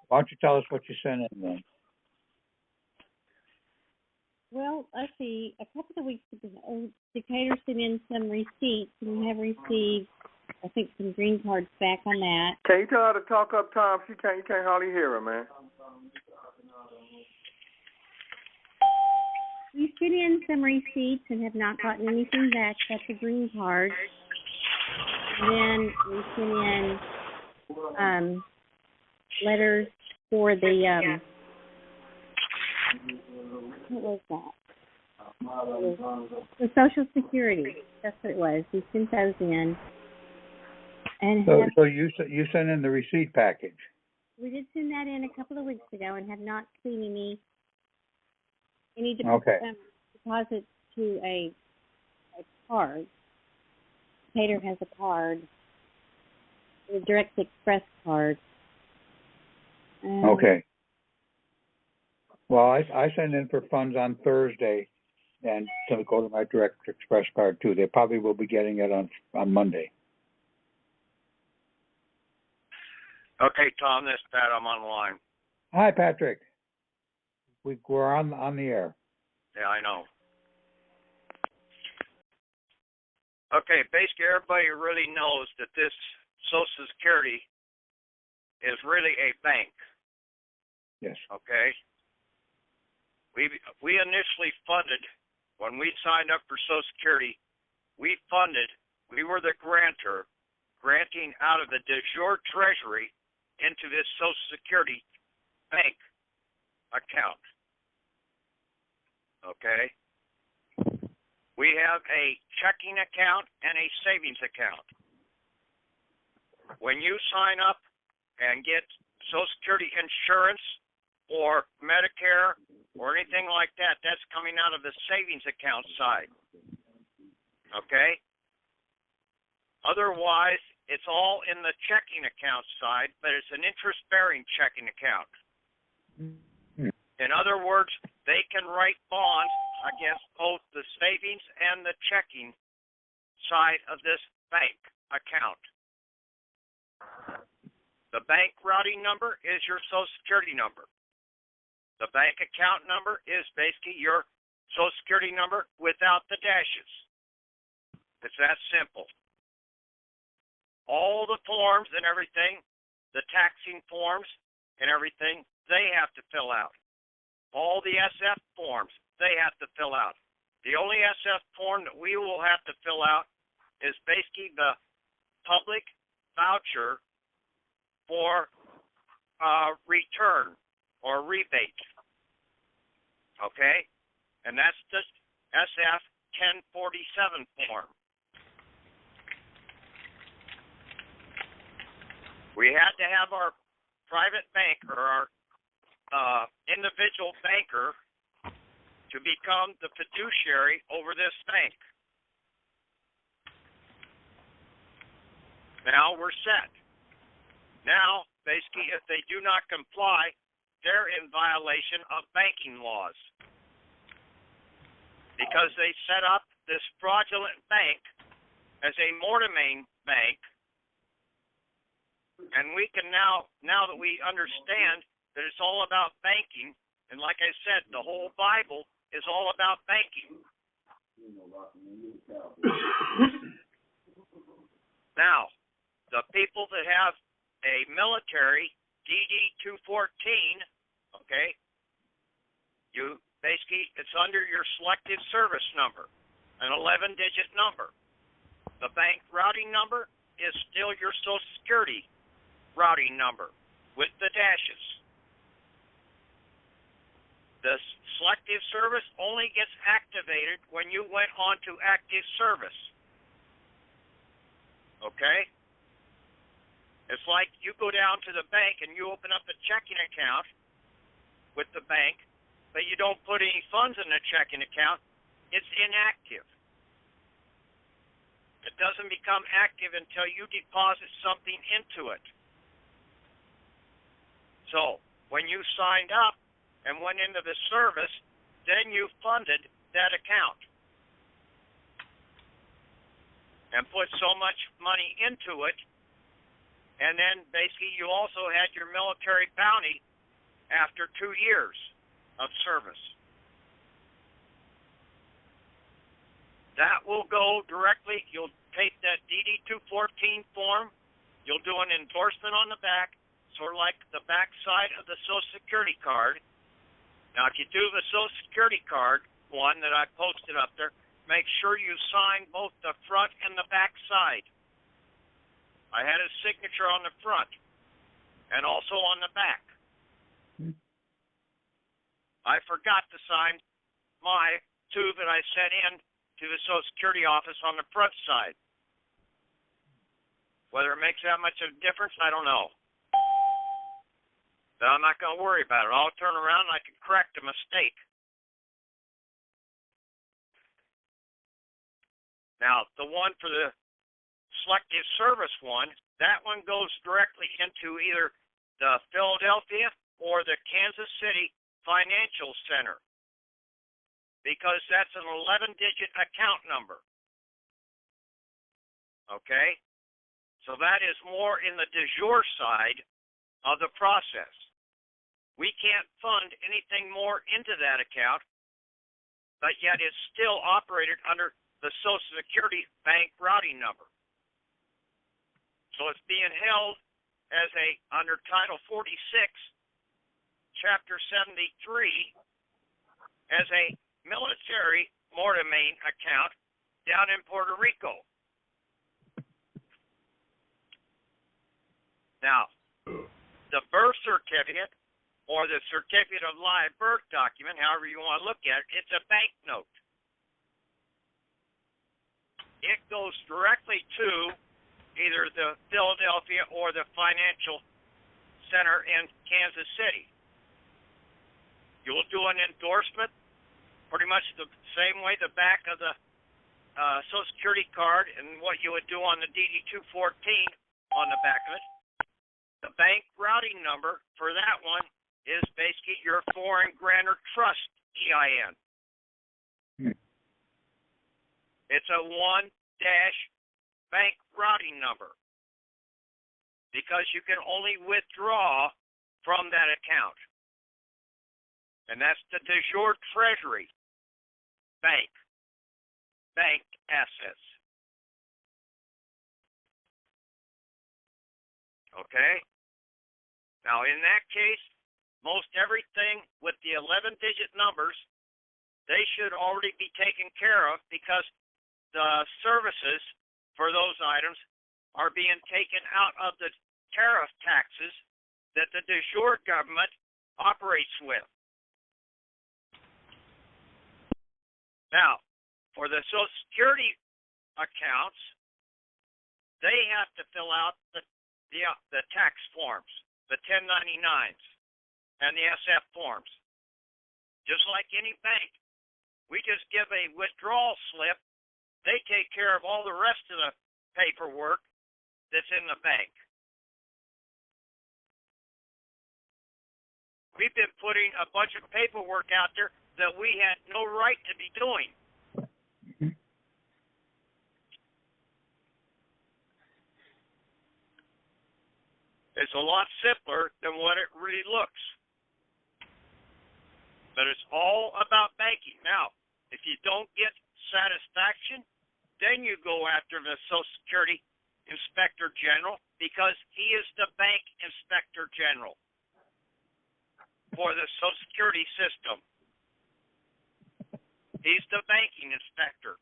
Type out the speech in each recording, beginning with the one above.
Why don't you tell us what you sent in then? Well, let's see. A couple of weeks ago, Decatur sent in some receipts, and we have received, I think, some green cards back on that. Can you tell her to talk up, Tom? You can't hardly hear her, man. We sent in some receipts and have not gotten anything back. That's a green card. And then we sent in letters for the what was that? The Social Security. That's what it was. We sent those in. And so you sent in the receipt package. We did send that in a couple of weeks ago and have not seen any deposit to a card. Decatur has a card, a Direct Express card. Okay. Well, I sent in for funds on Thursday, and to go to my Direct Express card too. They probably will be getting it on Monday. Okay, Tom, this is Pat. I'm on the line. Hi, Patrick. We're on the air. Yeah, I know. Okay, basically everybody really knows that this Social Security is really a bank. Yes. Okay. We initially funded, when we signed up for Social Security, we were the grantor, granting out of the de jure Treasury into this Social Security bank account. Okay? We have a checking account and a savings account. When you sign up and get Social Security insurance or Medicare or anything like that, that's coming out of the savings account side. Okay? Otherwise, it's all in the checking account side, but it's an interest-bearing checking account. In other words, they can write bonds against both the savings and the checking side of this bank account. The bank routing number is your Social Security number. The bank account number is basically your Social Security number without the dashes. It's that simple. All the forms and everything, the taxing forms and everything, they have to fill out. All the SF forms, they have to fill out. The only SF form that we will have to fill out is basically the public voucher for return or rebate. Okay? And that's the SF 1047 form. We had to have our private banker, our individual banker, to become the fiduciary over this bank. Now we're set. Now, basically, if they do not comply, they're in violation of banking laws because they set up this fraudulent bank as a mortmain bank, and we can now that we understand that it's all about banking, and like I said, the whole Bible is all about banking. Now, the people that have a military DD-214, okay, you basically, it's under your selective service number, an 11-digit number. The bank routing number is still your Social Security routing number with the dashes. The selective service only gets activated when you went on to active service. Okay? It's like you go down to the bank and you open up a checking account with the bank, but you don't put any funds in the checking account. It's inactive. It doesn't become active until you deposit something into it. So, when you signed up and went into the service, then you funded that account and put so much money into it. And then basically you also had your military bounty after 2 years of service. That will go directly, you'll take that DD-214 form, you'll do an endorsement on the back, sort of like the back side of the Social Security card. Now, if you do the Social Security card one that I posted up there, make sure you sign both the front and the back side. I had his signature on the front and also on the back. I forgot to sign my two that I sent in to the Social Security office on the front side. Whether it makes that much of a difference, I don't know. But I'm not going to worry about it. I'll turn around and I can correct a mistake. Now, the one for the selective service one, that one goes directly into either the Philadelphia or the Kansas City Financial Center, because that's an 11-digit account number. Okay? So that is more in the de jure side of the process. We can't fund anything more into that account, but yet it's still operated under the Social Security bank routing number. So it's being held as under Title 46, Chapter 73, as a military mortmain account down in Puerto Rico. Now, the birth certificate or the certificate of live birth document, however you want to look at it, it's a banknote. It goes directly to either the Philadelphia or the Financial Center in Kansas City. You'll do an endorsement, pretty much the same way the back of the Social Security card and what you would do on the DD-214 on the back of it. The bank routing number for that one is basically your foreign grantor trust EIN. It's a 1-bank routing number because you can only withdraw from that account. And that's the de jure Treasury bank assets. Okay? Now, in that case, most everything with the 11-digit numbers, they should already be taken care of because the services for those items are being taken out of the tariff taxes that the de jure government operates with. Now, for the Social Security accounts, they have to fill out the tax forms, the 1099s, and the SF forms. Just like any bank, we just give a withdrawal slip. They take care of all the rest of the paperwork that's in the bank. We've been putting a bunch of paperwork out there that we had no right to be doing. It's a lot simpler than what it really looks. But it's all about banking. Now, if you don't get satisfaction, then you go after the Social Security Inspector General because he is the bank Inspector General for the Social Security system. He's the banking inspector.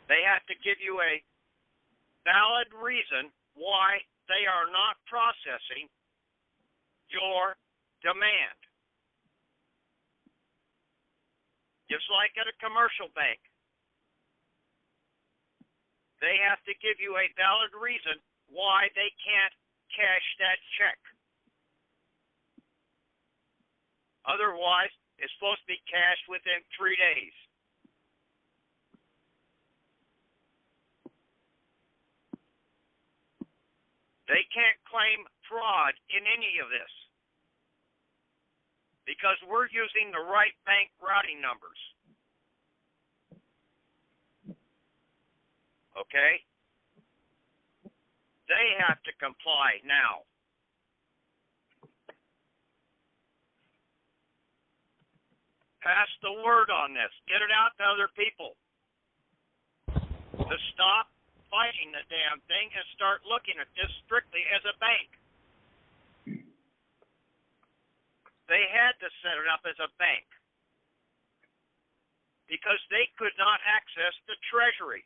They have to give you a valid reason why they are not processing your demand. Just like at a commercial bank. They have to give you a valid reason why they can't cash that check. Otherwise, it's supposed to be cashed within 3 days. They can't claim fraud in any of this because we're using the right bank routing numbers. Okay? They have to comply now. Pass the word on this. Get it out to other people. To stop fighting the damn thing and start looking at this strictly as a bank. They had to set it up as a bank because they could not access the Treasury.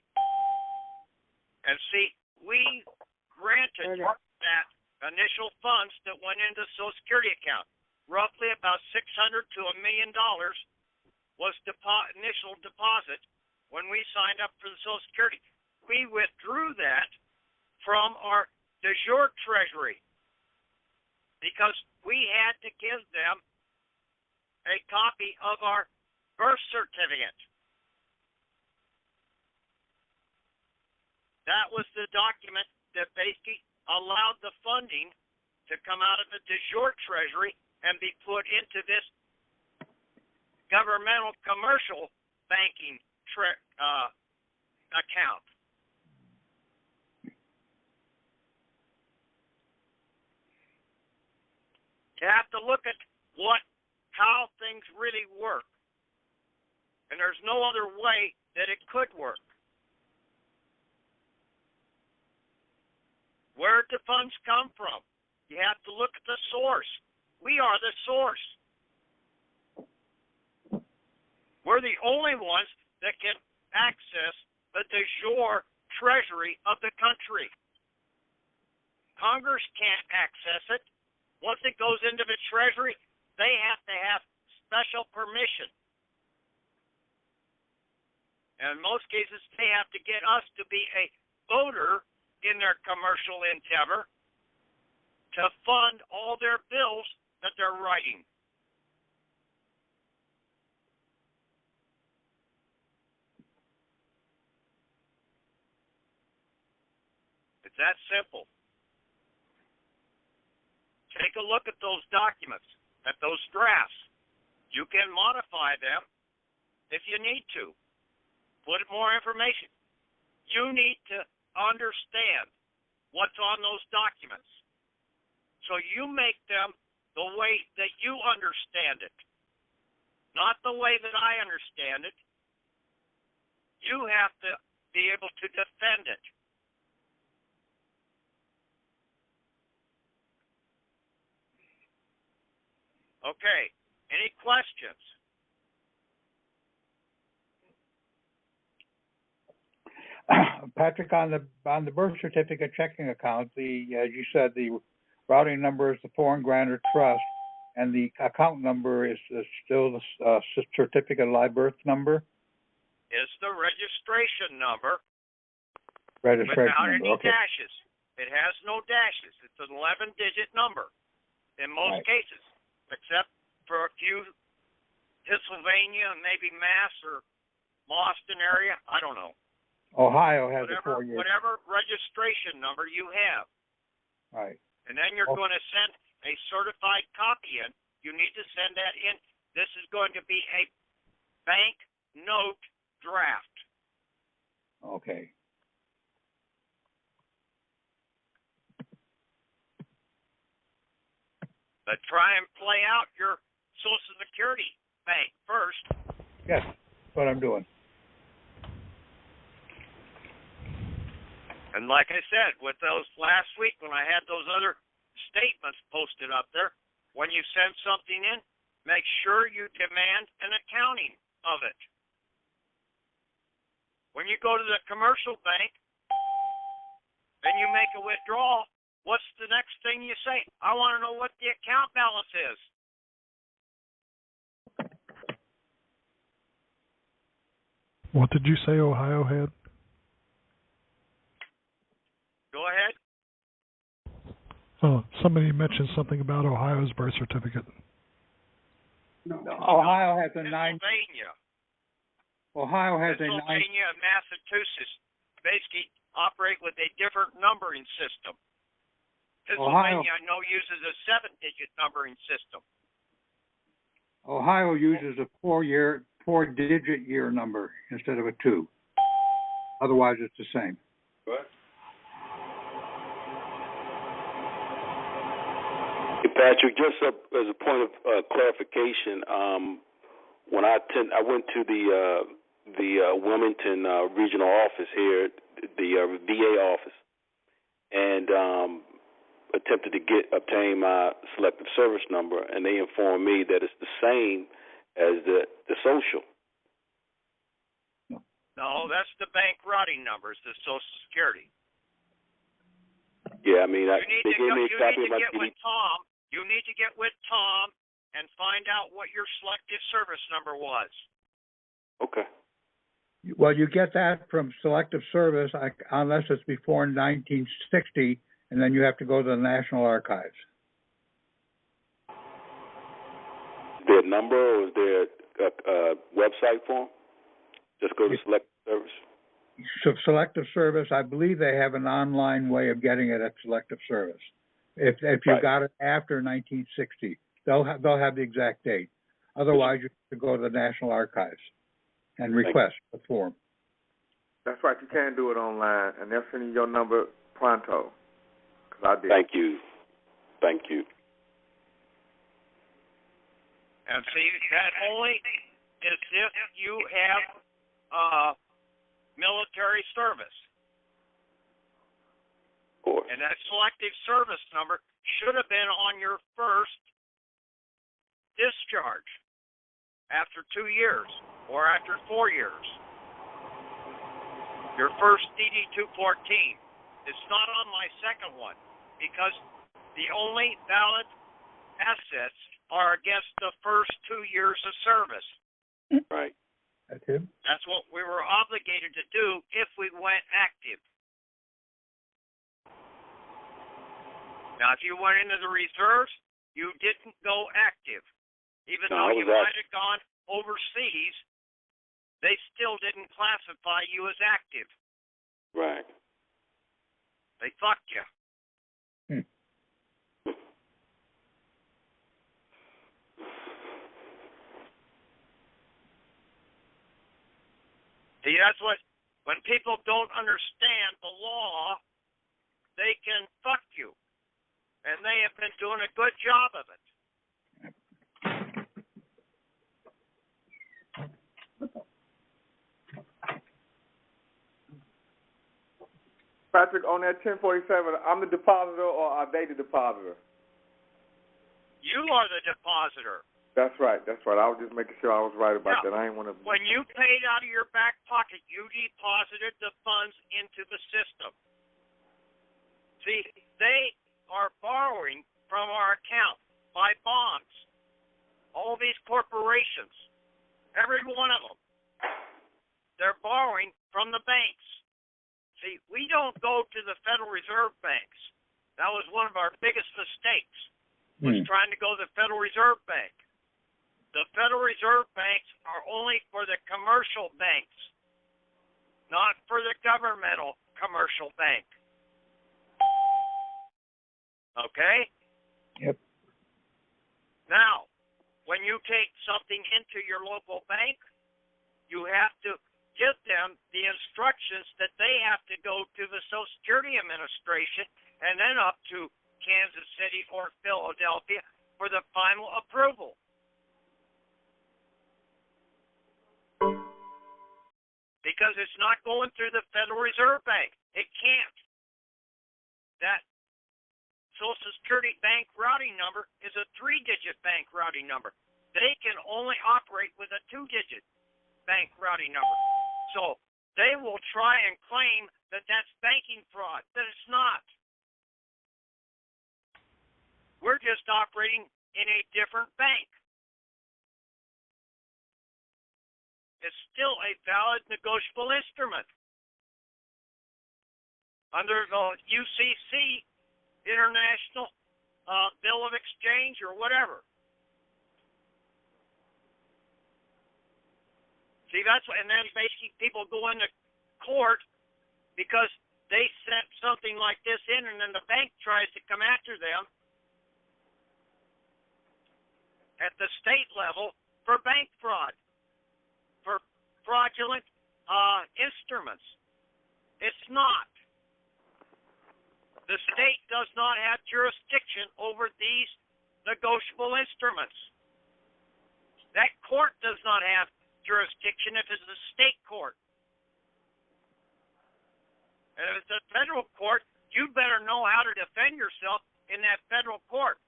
And see, we granted that initial funds that went into the Social Security account. Roughly about $600 to $1 million was initial deposit when we signed up for the Social Security. We withdrew that from our de jure Treasury because we had to give them a copy of our birth certificate. That was the document that basically allowed the funding to come out of the de jure Treasury and be put into this governmental commercial banking account. You have to look at how things really work. And there's no other way that it could work. Where did the funds come from? You have to look at the source. We are the source. We're the only ones that can access the de jure Treasury of the country. Congress can't access it. Once it goes into the Treasury, they have to have special permission. And in most cases, they have to get us to be a voter in their commercial endeavor to fund all their bills that they're writing. It's that simple. Take a look at those documents, at those drafts. You can modify them if you need to. Put more information. You need to understand what's on those documents. So you make them the way that you understand it, not the way that I understand it. You have to be able to defend it. Okay, any questions? Patrick, on the birth certificate checking account, as you said, the routing number is the foreign grantor trust, and the account number is still the certificate of live birth number. It's the registration number. Registration without number. Any Okay. dashes. It has no dashes. It's an 11-digit number in most cases, except for a few Pennsylvania, maybe Mass or Boston area. I don't know. Ohio has a 4-year. Whatever registration number you have. Right. And then you're going to send a certified copy in. You need to send that in. This is going to be a bank note draft. Okay. But try and play out your Social Security bank first. Yes, that's what I'm doing. And like I said, with those last week when I had those other statements posted up there, when you send something in, make sure you demand an accounting of it. When you go to the commercial bank and you make a withdrawal, what's the next thing you say? I want to know what the account balance is. What did you say Ohio had? Go ahead. Oh, somebody mentioned something about Ohio's birth certificate. Ohio has a 9. Pennsylvania. Ohio has a 9. Pennsylvania and Massachusetts basically operate with a different numbering system. Pennsylvania, I know, uses a 7-digit numbering system. Ohio uses a 4-digit year number instead of a 2. Otherwise, it's the same. What? Hey, Patrick, just as a point of clarification, when I went to the Wilmington regional office here, the VA office, and attempted to obtain my selective service number, and they informed me that it's the same as the social. No, that's the bank routing numbers, the Social Security. Yeah, I mean, You need to get with Tom. You need to get with Tom and find out what your selective service number was. Okay. Well, you get that from selective service unless it's before 1960, and then you have to go to the National Archives. Is there a number or is there a website for them? Just go to selective service? So selective service, I believe they have an online way of getting it at selective service. If you Right. got it after 1960, they'll have the exact date. Otherwise, you have to go to the National Archives and request the form. That's right. You can do it online, and they'll send you your number pronto. 'Cause I did. Thank you. Thank you. And see, that only is if you have military service. Of course. And that selective service number should have been on your first discharge after 2 years or after 4 years. Your first DD-214. It's not on my second one because the only valid assets are against the first 2 years of service. Right. That's it. That's what we were obligated to do if we went active. Now, if you went into the reserves, you didn't go active. Even No, though I you was might have gone overseas, they still didn't classify you as active. Right. They fucked you. See, that's what, when people don't understand the law, they can fuck you. And they have been doing a good job of it. Patrick, on that 1047, I'm the depositor or are they the depositor? You are the depositor. That's right. That's right. I was just making sure I was right about that. I ain't want to. When you paid out of your back pocket, you deposited the funds into the system. See, they are borrowing from our account by bonds. All these corporations, every one of them, they're borrowing from the banks. See, we don't go to the Federal Reserve banks. That was one of our biggest mistakes, was trying to go to the Federal Reserve Bank. The Federal Reserve banks are only for the commercial banks, not for the governmental commercial bank. Okay? Yep. Now, when you take something into your local bank, you have to give them the instructions that they have to go to the Social Security Administration and then up to Kansas City or Philadelphia for the final approval. Because it's not going through the Federal Reserve Bank. It can't. That Social Security bank routing number is a 3-digit bank routing number. They can only operate with a 2-digit bank routing number. So they will try and claim that that's banking fraud, that it's not. We're just operating in a different bank. It's still a valid negotiable instrument under the UCC International Bill of Exchange or whatever. See, that's what, and then basically people go into court because they sent something like this in, and then the bank tries to come after them at the state level for bank fraud, for fraudulent instruments. It's not. The state does not have jurisdiction over these negotiable instruments. That court does not have jurisdiction if it's a state court. And if it's a federal court, you better know how to defend yourself in that federal court.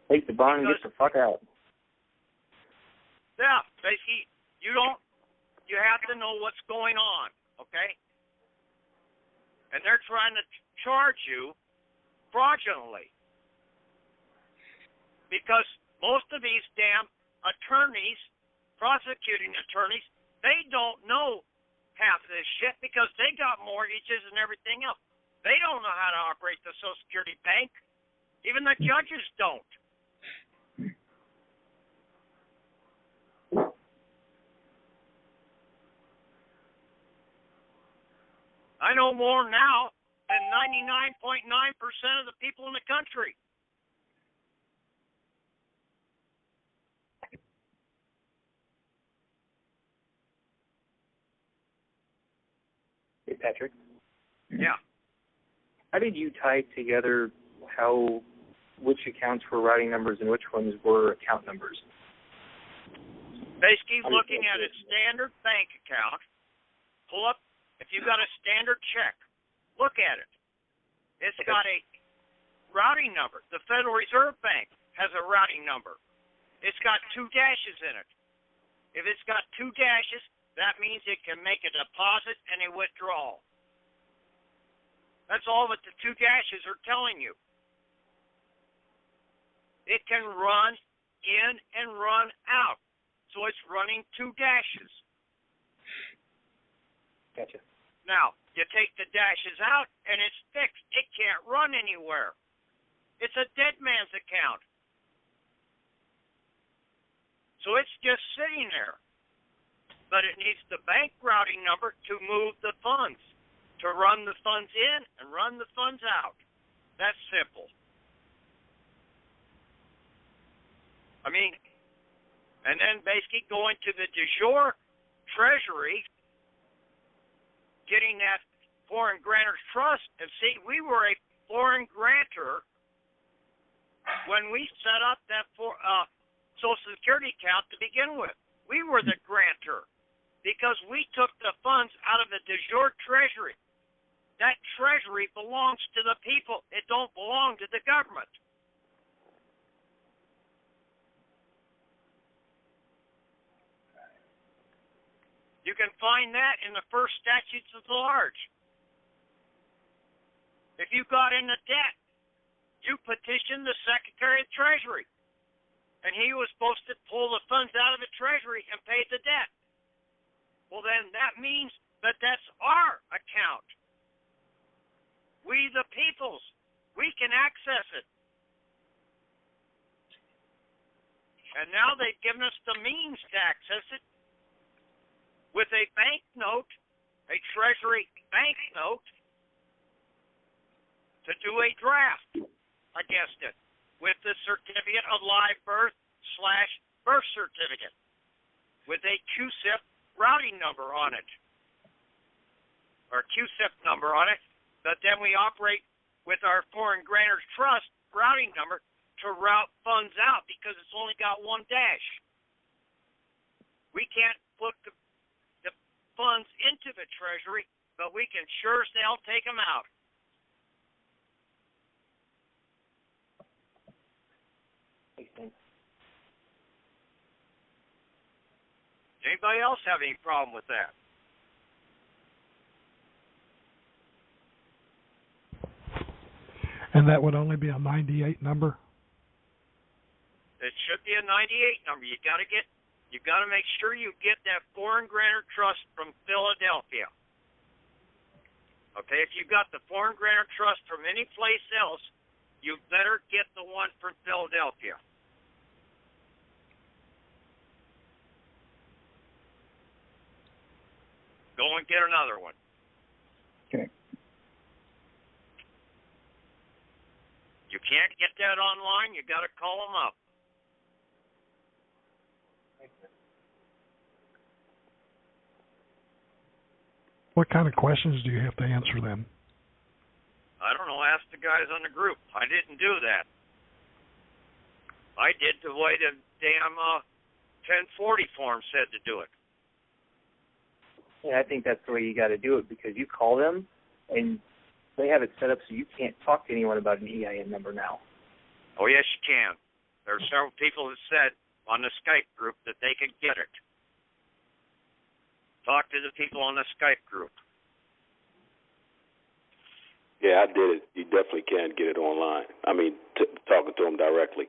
Take the bond and get the fuck out. Yeah, basically, you have to know what's going on, okay? And they're trying to charge you fraudulently. Because most of these damn attorneys, prosecuting attorneys, they don't know half of this shit because they got mortgages and everything else. They don't know how to operate the Social Security bank. Even the judges don't. I know more now than 99.9% of the people in the country. Hey, Patrick. Yeah. How did you tie together which accounts were routing numbers and which ones were account numbers? Basically, looking at a standard bank account, pull up, if you've got a standard check, look at it. It's got a routing number. The Federal Reserve Bank has a routing number. It's got 2 dashes in it. If it's got 2 dashes, that means it can make a deposit and a withdrawal. That's all that the 2 dashes are telling you. It can run in and run out. So it's running 2 dashes. Gotcha. Now, you take the dashes out and it's fixed. It can't run anywhere. It's a dead man's account. So it's just sitting there. But it needs the bank routing number to move the funds, to run the funds in and run the funds out. That's simple. I mean, and then basically going to the de jure Treasury, getting that foreign grantor's trust, and see, we were a foreign grantor when we set up that Social Security account to begin with. We were the grantor because we took the funds out of the de jure Treasury. That Treasury belongs to the people. It don't belong to the government. You can find that in the first statutes of the large. If you got into debt, you petitioned the Secretary of Treasury, and he was supposed to pull the funds out of the Treasury and pay the debt. Well, then that means that that's our account. We, the peoples, we can access it. And now they've given us the means to access it with a bank note, a Treasury bank note, to do a draft against it with the certificate of live birth / birth certificate with a QSIP routing number on it, or QSIP number on it, but then we operate with our foreign grantor's trust routing number to route funds out because it's only got 1 dash. We can't put the funds into the Treasury, but we can sure as hell take them out. Makes sense. Anybody else have any problem with that? And that would only be a 98 number? It should be a 98 number. You got to make sure you get that foreign grantor trust from Philadelphia. Okay, if you got the foreign grantor trust from any place else, you better get the one from Philadelphia. Go and get another one. Okay. You can't get that online. You got to call them up. What kind of questions do you have to answer them? I don't know. Ask the guys on the group. I didn't do that. I did the way the damn 1040 form said to do it. Yeah, I think that's the way you got to do it, because you call them and they have it set up so you can't talk to anyone about an EIN number now. Oh, yes, you can. There are several people that said on the Skype group that they could get it. Talk to the people on the Skype group. Yeah, I did it. You definitely can get it online. I mean, talking to them directly.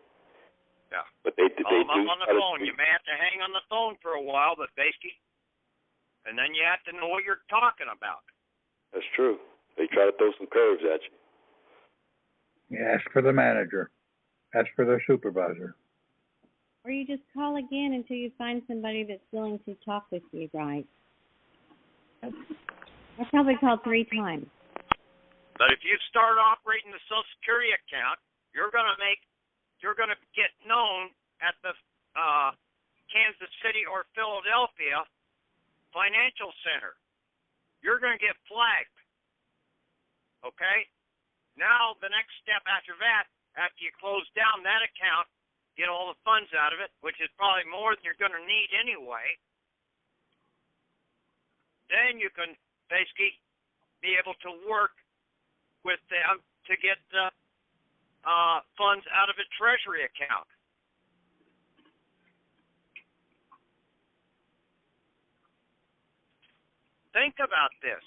Yeah. But they Call them do up on the phone. You may have to hang on the phone for a while, but basically, and then you have to know what you're talking about. That's true. They try to throw some curves at you. Yeah, ask for the manager. Ask for their supervisor. Or you just call again until you find somebody that's willing to talk with you, right? I probably called 3 times. But if you start operating the Social Security account, you're going to get known at the Kansas City or Philadelphia Financial Center. You're going to get flagged. Okay? Now, the next step after that, after you close down that account, get all the funds out of it, which is probably more than you're going to need anyway, then you can basically be able to work with them to get the funds out of a Treasury account. Think about this.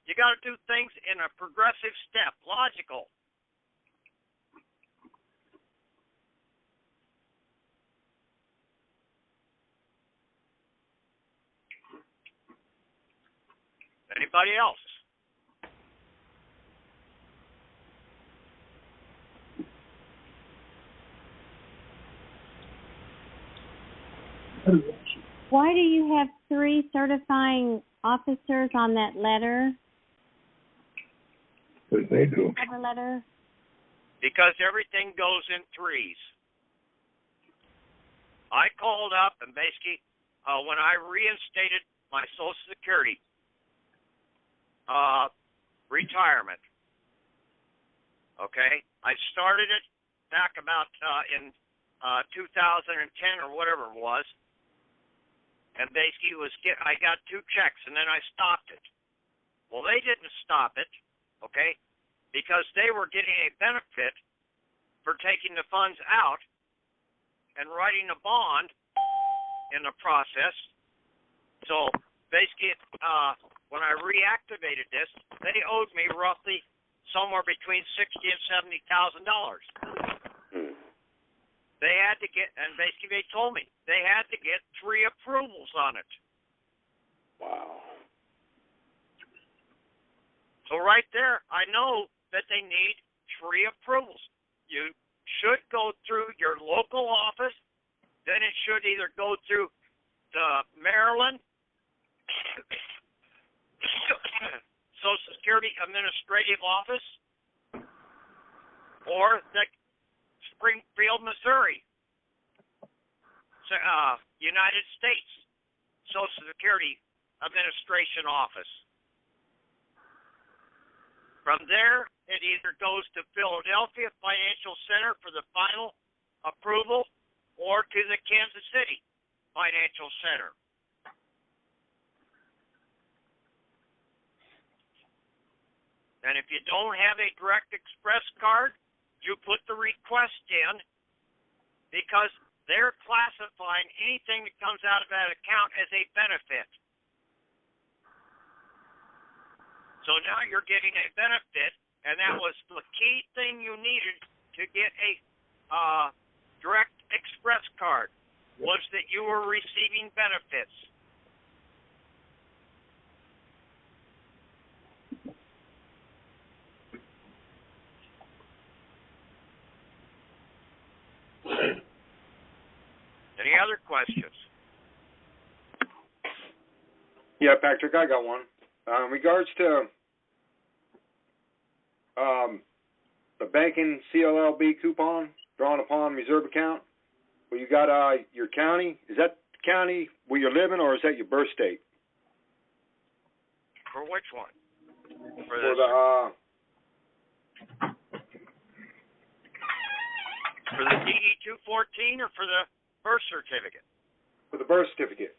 You got to do things in a progressive step, logical. Anybody else? Why do you have 3 certifying officers on that letter? Because they do. Cover letter? Because everything goes in threes. I called up and basically, when I reinstated my Social Security retirement, okay, I started it back about in 2010 or whatever it was, and basically I got 2 checks and then I stopped it. Well, they didn't stop it, okay, because they were getting a benefit for taking the funds out and writing a bond in the process. So basically, when I reactivated this, they owed me roughly somewhere between $60,000 and $70,000. They had to get, and basically they told me they had to get 3 approvals on it. Wow. So right there, I know that they need 3 approvals. You should go through your local office, then it should either go through the Maryland Social Security Administrative Office or the Springfield, Missouri United States Social Security Administration Office. From there, it either goes to Philadelphia Financial Center for the final approval or to the Kansas City Financial Center. And if you don't have a Direct Express card, you put the request in, because they're classifying anything that comes out of that account as a benefit. So now you're getting a benefit, and that was the key thing you needed to get a Direct Express card, was that you were receiving benefits. Any other questions? Yeah, Patrick, I got one. In regards to the banking CLLB coupon drawn upon reserve account, where you got your county, is that the county where you're living, or is that your birth state? For which one? For the For the DD-214 or for the birth certificate? for the birth certificate.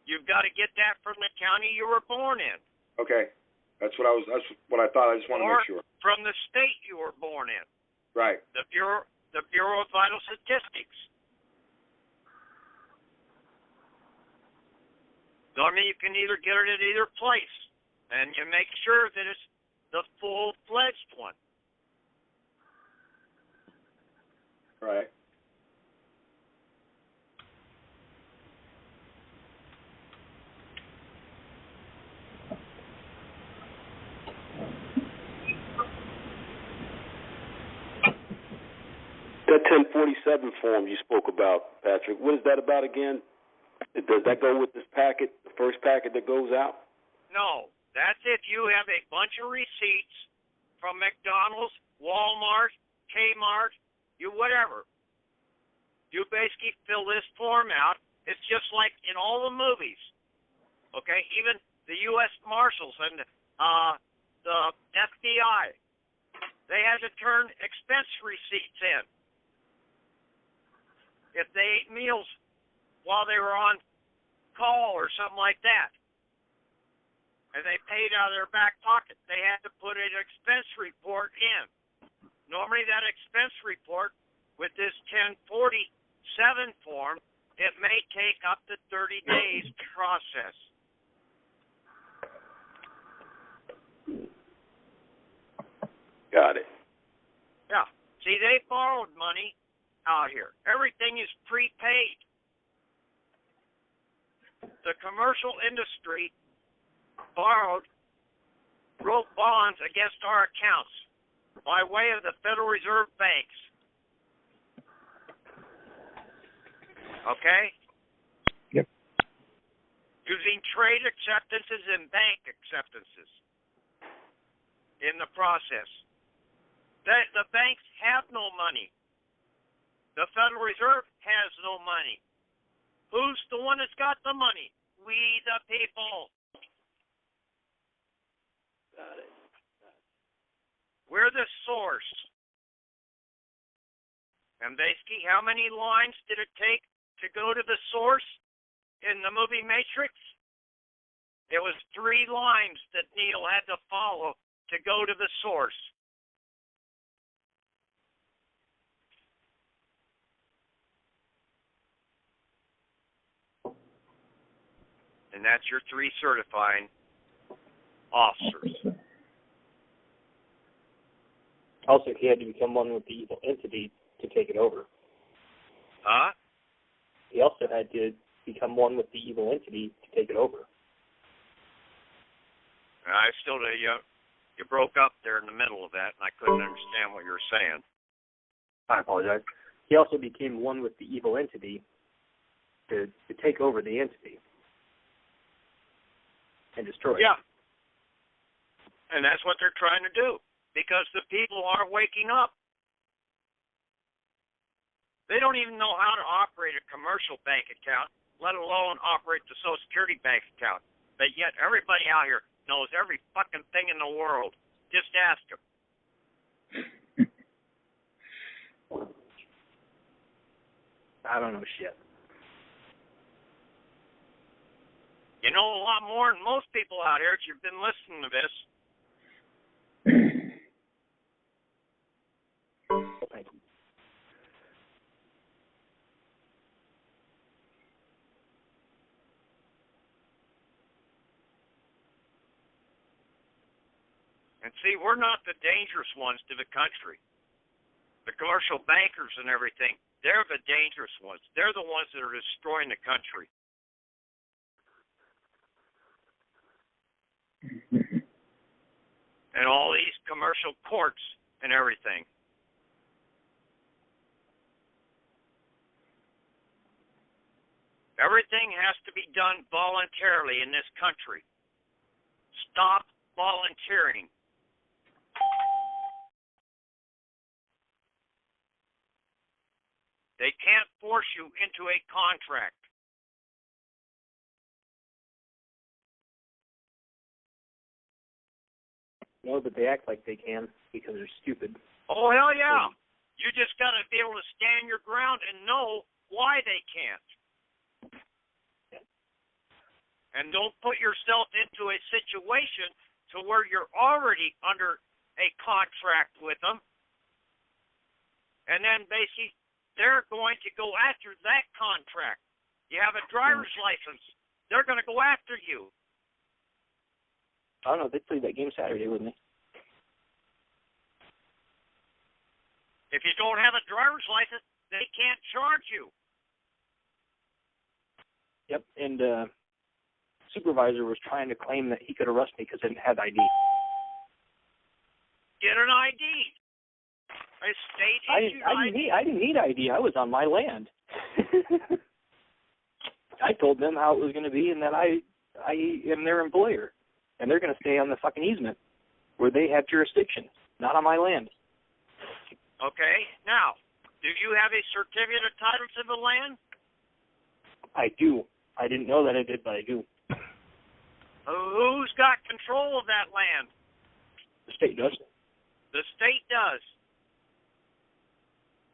You've got to get that from the county you were born in. Okay, that's what I thought. I just want to Or make sure. from the state you were born in. Right. The Bureau of Vital Statistics. So, I mean, you can either get it at either place, and you make sure that it's the full-fledged one. Right. That 1047 form you spoke about, Patrick, what is that about again? Does that go with this packet, the first packet that goes out? No, that's if you have a bunch of receipts from McDonald's, Walmart, Kmart, whatever. You basically fill this form out. It's just like in all the movies, okay? Even the U.S. Marshals and the FBI, they had to turn expense receipts in if they ate meals while they were on call or something like that. And they paid out of their back pocket. They had to put an expense report in. Normally that expense report with this 1047 form, it may take up to 30 days to process. Got it. Yeah. See, they borrowed money out here. Everything is prepaid. The commercial industry wrote bonds against our accounts by way of the Federal Reserve banks. Okay? Yep. Using trade acceptances and bank acceptances in the process. The banks have no money. The Federal Reserve has no money. Who's the one that's got the money? We, the people. Got it. We're the source. And basically, how many lines did it take to go to the source in the movie Matrix? It was 3 lines that Neil had to follow to go to the source. And that's your 3 certifying officers. Also, he had to become one with the evil entity to take it over. Huh? He also had to become one with the evil entity to take it over. I still, you broke up there in the middle of that, and I couldn't understand what you were saying. I apologize. He also became one with the evil entity to take over the entity and destroy it. Yeah. And that's what they're trying to do, because the people aren't waking up. They don't even know how to operate a commercial bank account, let alone operate the Social Security bank account. But yet everybody out here knows every fucking thing in the world. Just ask them. I don't know shit. You know a lot more than most people out here if you've been listening to this. Thank you. And see, we're not the dangerous ones to the country. The commercial bankers and everything, they're the dangerous ones. They're the ones that are destroying the country. And all these commercial courts and everything. Everything has to be done voluntarily in this country. Stop volunteering. They can't force you into a contract. No, but they act like they can because they're stupid. Oh, hell yeah. You just got to be able to stand your ground and know why they can't. And don't put yourself into a situation to where you're already under a contract with them. And then basically they're going to go after that contract. You have a driver's license. They're going to go after you. I don't know. They played that game Saturday with me. If you don't have a driver's license, they can't charge you. Yep, and supervisor was trying to claim that he could arrest me because I didn't have ID. Get an ID. A state issued ID. I didn't need ID. I was on my land. I told them how it was going to be and that I am their employer. And they're going to stay on the fucking easement where they have jurisdiction, not on my land. Okay. Now, do you have a certificate of title to the land? I do. I didn't know that I did, but I do. Who's got control of that land? The state does. The state does.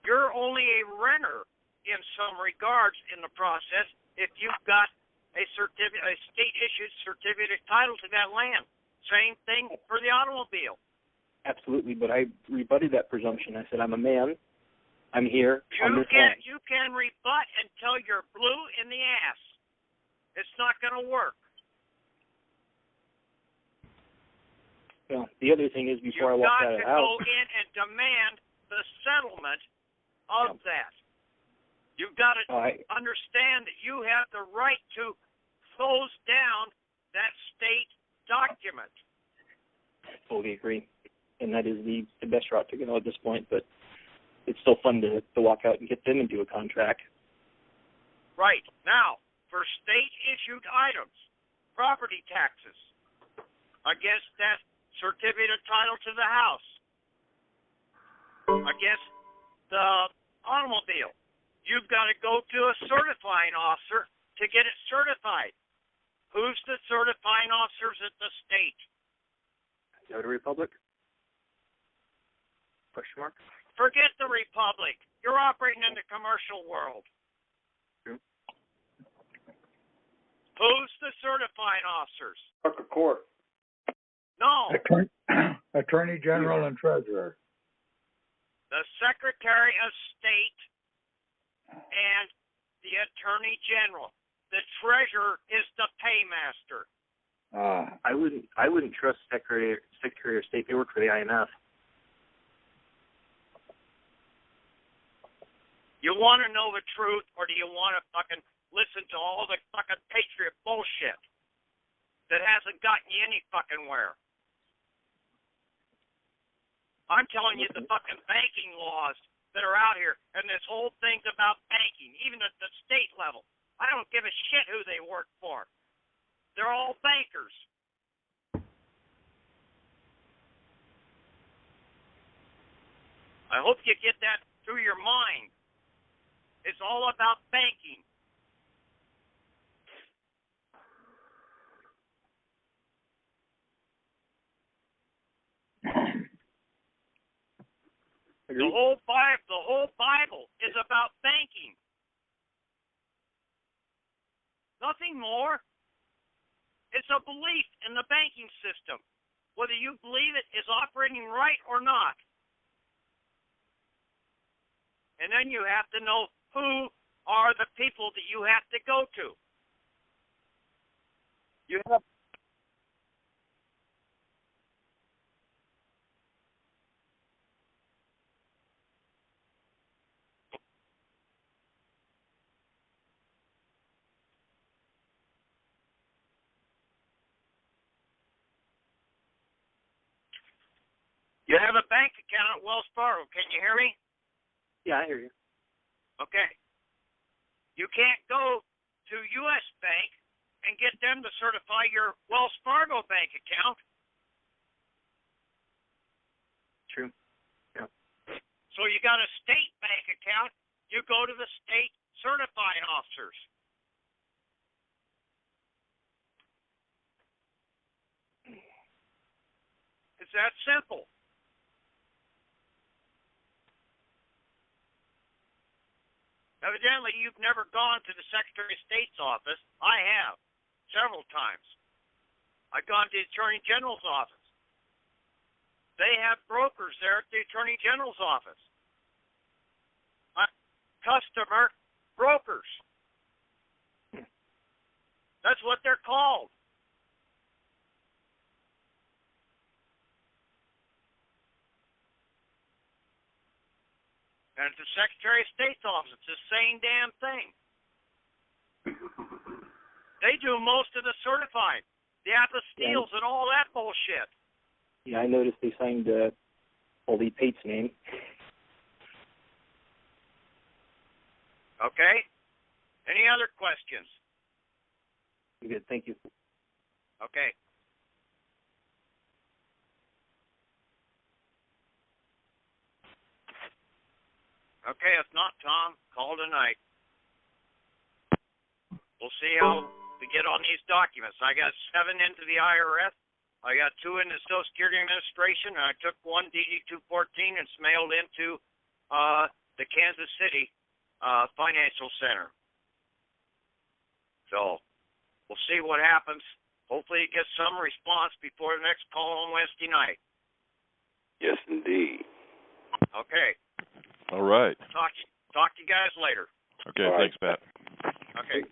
You're only a renter in some regards in the process if you've got a state-issued certificate of title to that land. Same thing for the automobile. Absolutely, but I rebutted that presumption. I said, I'm a man. I'm here. You can rebut until you're blue in the ass. It's not going to work. Well, the other thing is before I walk out of the house. You've got to go in and demand the settlement of that. You've got to understand that you have the right to close down that state document. Totally agree. And that is the best route to go at this point, but it's still fun to walk out and get them into a contract. Right. Now, for state-issued items, property taxes against that certificate of title to the house, against the automobile, you've got to go to a certifying officer to get it certified. Who's the certifying officers at the state? Notary Republic? Question mark? Forget the Republic. You're operating in the commercial world. True. Who's the certifying officers? Clerk of court. No. Attorney General and Treasurer. The Secretary of State and the Attorney General. The Treasurer is the paymaster. I wouldn't trust Secretary of State. They work for the IMF. You want to know the truth, or do you want to fucking listen to all the fucking patriot bullshit that hasn't gotten you any fucking where? I'm telling you the fucking banking laws that are out here, and this whole thing's about banking, even at the state level. I don't give a shit who they work for. They're all bankers. I hope you get that through your mind. It's all about banking. The whole Bible is about banking. Nothing more. It's a belief in the banking system, whether you believe it is operating right or not. And then you have to know who are the people that you have to go to. You have a bank account at Wells Fargo. Can you hear me? Yeah, I hear you. Okay. You can't go to U.S. Bank and get them to certify your Wells Fargo bank account. True. Yeah. So you got a state bank account, you go to the state certifying officers. It's that simple. Evidently, you've never gone to the Secretary of State's office. I have, several times. I've gone to the Attorney General's office. They have brokers there at the Attorney General's office. Customer brokers. That's what they're called. And at the Secretary of State's office, it's the same damn thing. They do most of the certifying, the apostilles and all that bullshit. Yeah, I noticed they signed Oldie Pate's name. Okay? Any other questions? Good, thank you. Okay. Okay, if not, Tom, call tonight. We'll see how we get on these documents. I got 7 into the IRS. I got 2 in the Social Security Administration, and I took 1 DD-214 and it's mailed into the Kansas City Financial Center. So we'll see what happens. Hopefully it gets some response before the next call on Wednesday night. Yes, indeed. Okay. All right. Talk to you guys later. Okay, thanks, Pat. Okay.